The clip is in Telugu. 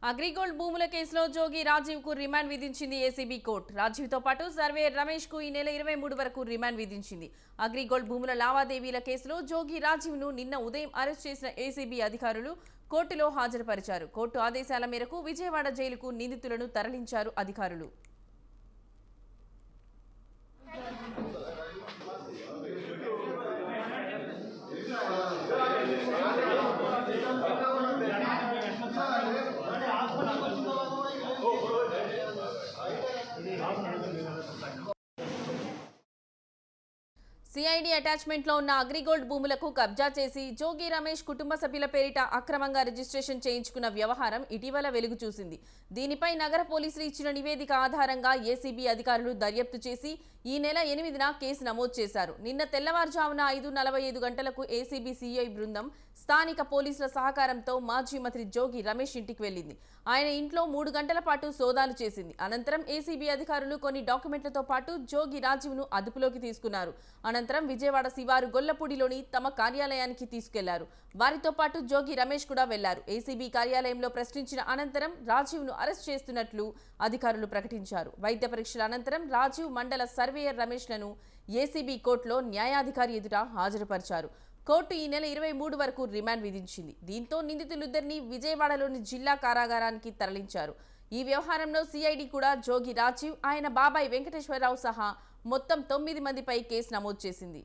అగ్రిగోల్డ్ భూముల కేసులో జోగి రాజీవ్ కు రిమాండ్ విధించింది ఏసీబీ కోర్టు. రాజీవ్ తో పాటు సర్వేయర్ రమేష్ కు ఈ నెల 23 వరకు రిమాండ్ విధించింది. అగ్రిగోల్డ్ భూముల లావాదేవీల కేసులో జోగి రాజీవ్ ను నిన్న ఉదయం అరెస్ట్ చేసిన ఏసీబీ అధికారులు కోర్టులో హాజరుపరిచారు. కోర్టు ఆదేశాల మేరకు విజయవాడ జైలుకు నిందితులను తరలించారు అధికారులు. సిఐడి అటాచ్మెంట్ లో ఉన్న అగ్రిగోల్డ్ భూములకు కబ్జా చేసి జోగి రమేష్ కుటుంబ సభ్యుల పేరిట అక్రమంగా రిజిస్ట్రేషన్ చేయించుకున్న వ్యవహారం ఇటీవల వెలుగు చూసింది. దీనిపై నగర పోలీసులు ఇచ్చిన నివేదిక ఆధారంగా ఏసీబీ అధికారులు దర్యాప్తు చేసి ఈ నెల 8న కేసు నమోదు చేశారు. నిన్న తెల్లవారుజామున 5:45 గంటలకు ఏసీబీ సిఐ బృందం స్థానిక పోలీసుల సహకారంతో మాజీ మంత్రి జోగి రమేష్ ఇంటికి వెళ్లింది. ఆయన ఇంట్లో 3 గంటల పాటు సోదాలు చేసింది. అనంతరం ఏసీబీ అధికారులు కొన్ని డాక్యుమెంట్లతో పాటు జోగి రాజీవ్ ను అదుపులోకి తీసుకున్నారు. అనంతరం విజయవాడ శివారు గొల్లపూడిలోని తమ కార్యాలయానికి తీసుకెళ్లారు. వారితో పాటు జోగి రమేష్ కూడా వెళ్లారు. ఏసీబీ కార్యాలయంలో ప్రశ్నించిన అనంతరం రాజీవ్ ను అరెస్ట్ చేస్తున్నట్లు అధికారులు ప్రకటించారు. వైద్య పరీక్షల అనంతరం రాజీవ్ మండల సర్వేయర్ రమేష్ లను ఏసీబీ కోర్టులో న్యాయాధికారి ఎదుట హాజరుపరిచారు. కోర్టు ఈ నెల 23 వరకు రిమాండ్ విధించింది. దీంతో నిందితులిద్దరిని విజయవాడలోని జిల్లా కారాగారానికి తరలించారు. ఈ వ్యవహారంలో సిఐడి కూడా జోగి రాజీవ్, ఆయన బాబాయ్ వెంకటేశ్వరరావు సహా మొత్తం 9 మందిపై కేసు నమోదు చేసింది.